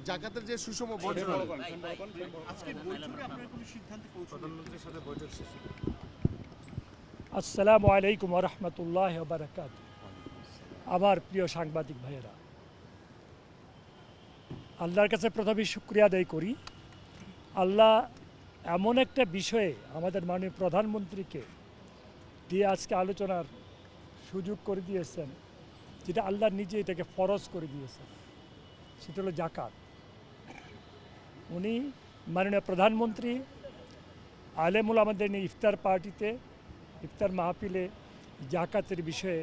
জাকাতের যে সুষম বন্টন। আজকের বৈঠকে আপনারা কোনো সিদ্ধান্তে পৌঁছাবেন? প্রধানমন্ত্রীর সাথে বৈঠক শেষে আসসালামু আলাইকুম রহমতুল্লাহ বারাকাত। আমার প্রিয় সাংবাদিক ভাইয়েরা, আল্লাহর কাছে প্রথমে শুকরিয়া আদায় করি। আল্লাহ এমন একটা বিষয়ে আমাদের মাননীয় প্রধানমন্ত্রীকে দিয়ে আজকে আলোচনার সুযোগ করে দিয়েছেন, যেটা আল্লাহ নিজে এটাকে ফরজ করে দিয়েছেন, সেটা হলো জাকাত। উনি মাননীয় প্রধানমন্ত্রী আলেমুল আমাদের নিয়ে ইফতার পার্টিতে, ইফতার মাহফিলে জাকাতের বিষয়ে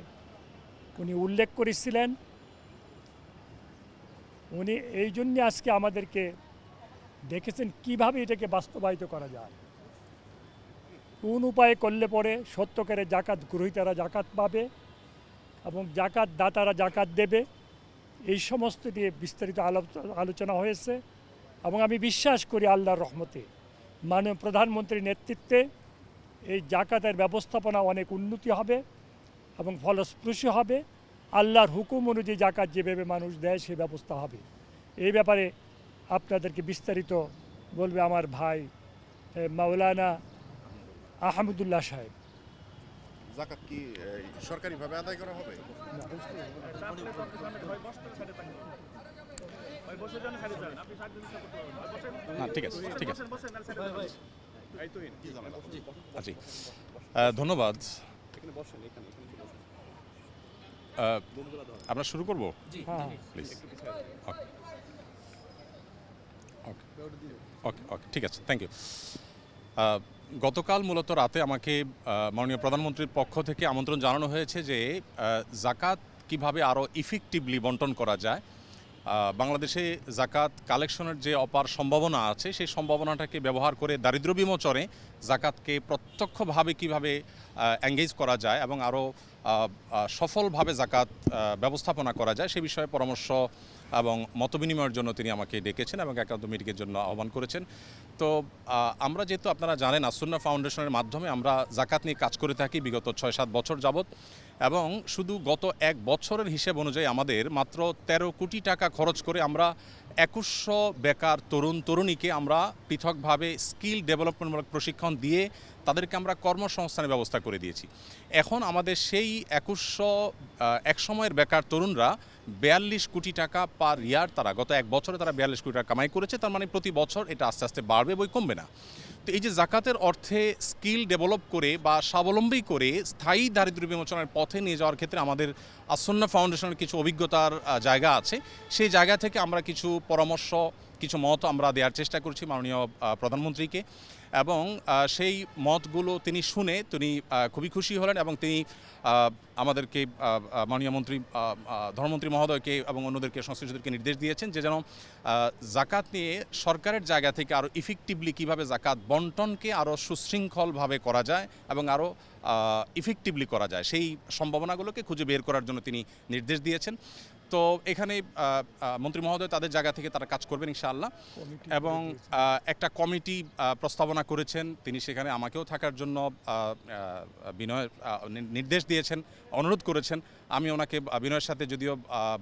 উনি উল্লেখ করেছিলেন। উনি এই জন্যে আজকে আমাদেরকে দেখেছেন কিভাবে এটাকে বাস্তবায়িত করা যায়, কোন উপায়ে করলে পরে সত্যকারে জাকাত গ্রহীতারা জাকাত পাবে এবং জাকাত দাতারা জাকাত দেবে, এই সমস্ত নিয়ে বিস্তারিত আলোচনা হয়েছে। এবং আমি বিশ্বাস করি আল্লাহর রহমতে মাননীয় প্রধানমন্ত্রীর নেতৃত্বে এই জাকাতের ব্যবস্থাপনা অনেক উন্নতি হবে এবং ফলস্পর্শী হবে। আল্লাহর হুকুম অনুযায়ী জাকাত যেভাবে মানুষ দেয় সে ব্যবস্থা হবে। এই ব্যাপারে আপনাদেরকে বিস্তারিত বলবে আমার ভাই মাওলানা আহমদুল্লাহ সাহেব। জাকাত কি সরকারিভাবে আদায় করা হবে? ঠিক আছে, ঠিক আছে। জি, ধন্যবাদ। আমরা শুরু করব, হ্যাঁ, প্লিজ। ওকে ওকে, ঠিক আছে, থ্যাংক ইউ। গতকাল মূলত রাতে আমাকে মাননীয় প্রধানমন্ত্রীর পক্ষ থেকে আমন্ত্রণ জানানো হয়েছে যে জাকাত কিভাবে আরও ইফেক্টিভলি বন্টন করা যায়। বাংলাদেশে জাকাত কালেকশনের যে অপার সম্ভাবনা আছে সেই সম্ভাবনাটাকে ব্যবহার করে দারিদ্র বিমোচনে জাকাতকে প্রত্যক্ষভাবে কিভাবে এঙ্গেজ করা যায় এবং আরও সফলভাবে জাকাত ব্যবস্থাপনা করা যায় সে বিষয়ে পরামর্শ এবং মতবিনিময়ের জন্য তিনি আমাকে ডেকেছেন এবং একান্ত মিটিংয়ের জন্য আহ্বান করেছেন। তো আমরা যেহেতু আপনারা জানেন আসুন্না ফাউন্ডেশনের মাধ্যমে আমরা জাকাত নিয়ে কাজ করে থাকি বিগত 6-7 বছর যাবৎ, এবং শুধু গত 1 বছরের হিসেব অনুযায়ী আমাদের মাত্র 13 কোটি টাকা খরচ করে আমরা 2100 বেকার তরুণ তরুণীকে আমরা পৃথকভাবে স্কিল ডেভেলপমেন্টমূলক প্রশিক্ষণ দিয়ে তাদেরকে আমরা কর্মসংস্থানের ব্যবস্থা করে দিয়েছি। এখন আমাদের সেই 2100 একসময়ের বেকার তরুণরা 42 কোটি টাকা পার ইয়ার, তারা গত 1 বছরে তারা 42 কোটি টাকা কামাই করেছে। তার মানে প্রতি বছর এটা আস্তে আস্তে বাড়বে, বই কমবে না। তো এই যে জাকাতের অর্থে স্কিল ডেভেলপ করে বা স্বাবলম্বী করে স্থায়ী দারিদ্র্য বিমোচনের পথে নিয়ে যাওয়ার ক্ষেত্রে আমাদের আসুন্না ফাউন্ডেশনের কিছু অভিজ্ঞতার জায়গা আছে। সেই জায়গা থেকে আমরা কিছু পরামর্শ, কিছু মত আমরা দেওয়ার চেষ্টা করছি মাননীয় প্রধানমন্ত্রীকে, এবং সেই মতগুলো তিনি শুনে তিনি খুবই খুশি হলেন এবং তিনি আমাদেরকে মাননীয় মন্ত্রী ধর্মমন্ত্রী মহোদয়কে এবং অন্যদেরকে সংশ্লিষ্টদেরকে নির্দেশ দিয়েছেন যে যেন জাকাত নিয়ে সরকারের জায়গা থেকে আরও ইফেক্টিভলি কীভাবে জাকাত বন্টনকে আরও সুশৃঙ্খলভাবে করা যায় এবং আরও ইফেক্টিভলি করা যায় সেই সম্ভাবনাগুলোকে খুঁজে বের করার জন্য তিনি নির্দেশ দিয়েছেন। তো এখানে মন্ত্রী মহোদয় তাদের জায়গা থেকে তারা কাজ করবেন ইনশাআল্লাহ, এবং একটা কমিটি প্রস্তাবনা করেছেন। তিনি সেখানে আমাকেও থাকার জন্য বিনয় নির্দেশ দিয়েছেন, অনুরোধ করেছেন। আমি ওনাকে বিনয়ের সাথে যদিও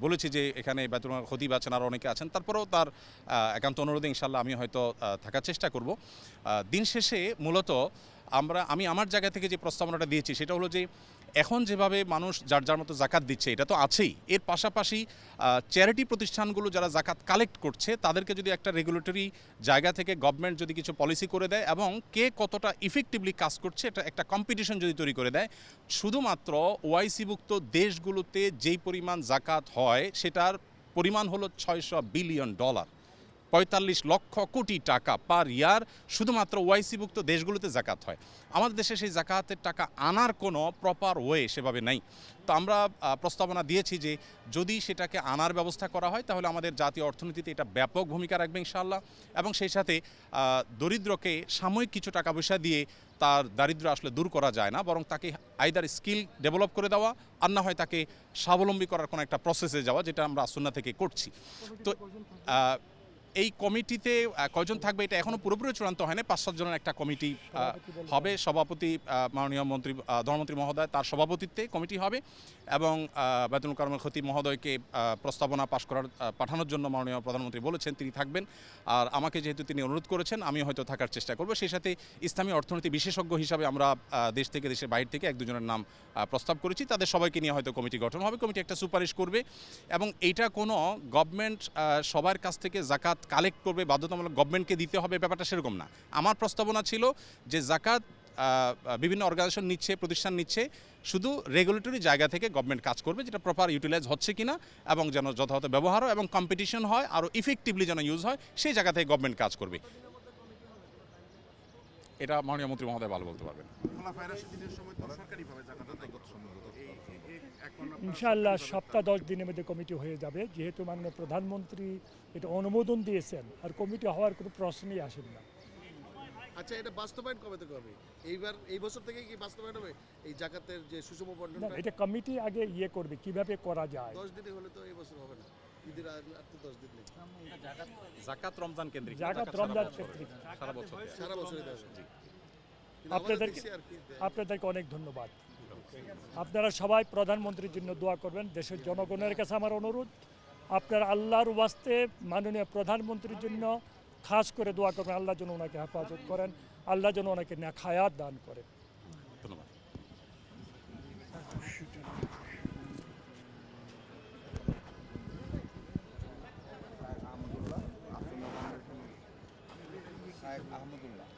বলেছি যে এখানে বেতন খতিব আছেন, আর অনেকে আছেন, তারপরেও তার একান্ত অনুরোধে ইনশাআল্লাহ আমি হয়তো থাকার চেষ্টা করব। দিন শেষে মূলত আমি আমার জায়গা থেকে যে প্রস্তাবনাটা দিয়েছি সেটা হলো যে এখন যেভাবে মানুষ যার যার মতো জাকাত দিচ্ছে এটা তো আছেই, এর পাশাপাশি চ্যারিটি প্রতিষ্ঠানগুলো যারা জাকাত কালেক্ট করছে তাদেরকে যদি একটা রেগুলেটরি জায়গা থেকে গভর্নমেন্ট যদি কিছু পলিসি করে দেয় এবং কে কতটা ইফেক্টিভলি কাজ করছে এটা একটা কম্পিটিশন যদি তৈরি করে দেয়, শুধুমাত্র ওআইসিভুক্ত দেশগুলোতে যেই পরিমাণ জাকাত হয় সেটার পরিমাণ হলো $600 বিলিয়ন, 45 লক্ষ কোটি টাকা পার ইয়ার শুধুমাত্র ওআইসিভুক্ত দেশগুলোতে জাকাত হয়। আমাদের দেশে সেই জাকাতের টাকা আনার কোনো প্রপার ওয়ে সেভাবে নাই। তো আমরা প্রস্তাবনা দিয়েছি যে যদি সেটাকে আনার ব্যবস্থা করা হয় তাহলে আমাদের জাতীয় অর্থনীতিতে এটা ব্যাপক ভূমিকা রাখবে ইনশাআল্লাহ, এবং সেই সাথে দরিদ্রকে সাময়িক কিছু টাকা পয়সা দিয়ে তার দারিদ্র্য আসলে দূর করা যায় না, বরং তাকে আইদার স্কিল ডেভেলপ করে দেওয়া আর না হয় তাকে স্বাবলম্বী করার কোনো একটা প্রসেসে যাওয়া, যেটা আমরা আসুন্না থেকে করছি। তো এই কমিটিতে কয়জন থাকবে এটা এখনো পুরোপুরি চূড়ান্ত হয়নি। 5-7 জনের একটা কমিটি হবে। সভাপতি মাননীয় মন্ত্রী ধর্মমন্ত্রী মহোদয়, তার সভাপতিত্বে কমিটি হবে এবং বায়তুল কারমের খতিব মহোদয়কে প্রস্তাবনা পাঠানোর জন্য মাননীয় প্রধানমন্ত্রী বলেছেন তিনি থাকবেন। আর আমাকে যেহেতু তিনি অনুরোধ করেছেন আমি হয়তো থাকার চেষ্টা করব। সেই সাথে ইসলামী অর্থনীতি বিশেষজ্ঞ হিসাবে আমরা দেশ থেকে দেশের বাইরে থেকে 1-2 জনের নাম প্রস্তাব করেছি। তাদের সবাইকে নিয়ে হয়তো কমিটি গঠন হবে। কমিটি একটা সুপারিশ করবে এবং এইটা কোনো গভর্নমেন্ট সবার কাছ থেকে জাকাত কালেক্ট করবে, বাধ্যতামূলক গভর্নমেন্টকে দিতে হবে, ব্যাপারটা সেরকম না। আমার প্রস্তাবনা ছিল যে জাকাত বিভিন্ন অর্গানাইজেশন নিচ্ছে, প্রতিষ্ঠান নিচ্ছে, শুধু রেগুলেটরি জায়গা থেকে গভর্নমেন্ট কাজ করবে, যেটা প্রপার ইউটিলাইজ হচ্ছে কিনা এবং যেন যথাযথ ব্যবহার হয় এবং কম্পিটিশন হয়, আরও ইফেক্টিভলি যেন ইউজ হয়, সেই জায়গা থেকে গভর্নমেন্ট কাজ করবে। এটা মাননীয় মন্ত্রী মহোদয় ভালো বলতে পারবেন। খোলাফায়ে রাশিদিনের সময় তো সরকারিভাবে জাকাত আদায় করতে এখন আপনারা ইনশাআল্লাহ সপ্তাহ 10 দিনের মধ্যে কমিটি হয়ে যাবে, যেহেতু মাননীয় প্রধানমন্ত্রী এটা অনুমোদন দিয়েছেন, আর কমিটি হওয়ার কোনো প্রশ্নই আসেন না। আচ্ছা, এটা বাস্তবায়ন কবে থেকে হবে? এই বছর থেকে কি বাস্তবায়ন হবে এই জাকাতের যে সুষম না, বন্টনটা? এটা কমিটি আগে করবে কিভাবে করা যায়। 10 দিনে হলে তো এই বছর হবে না, ঈদের আর তো 10 দিন নেই, জাকাত রমজান কেন্দ্রিক, জাকাত রমজান কেন্দ্রিক। সারা বছর সারা বছরই দেওয়া হবে। কিন্তু আপনাদেরকে আমাদের দেশে আর কি আপনাদেরকে অনেক ধন্যবাদ। আপনারা সবাই প্রধানমন্ত্রীর জন্য দোয়া করবেন। দেশের জনগণের কাছে আমার অনুরোধ, আপনারা আল্লাহর ওয়াস্তে মাননীয় প্রধানমন্ত্রীর জন্য খাস করে দোয়া করবেন। আল্লাহ যেন ওনাকে হেফাজত করেন, আল্লাহ যেন ওনাকে নেক হায়াত দান করেন। ধন্যবাদ। আহমদুল্লাহ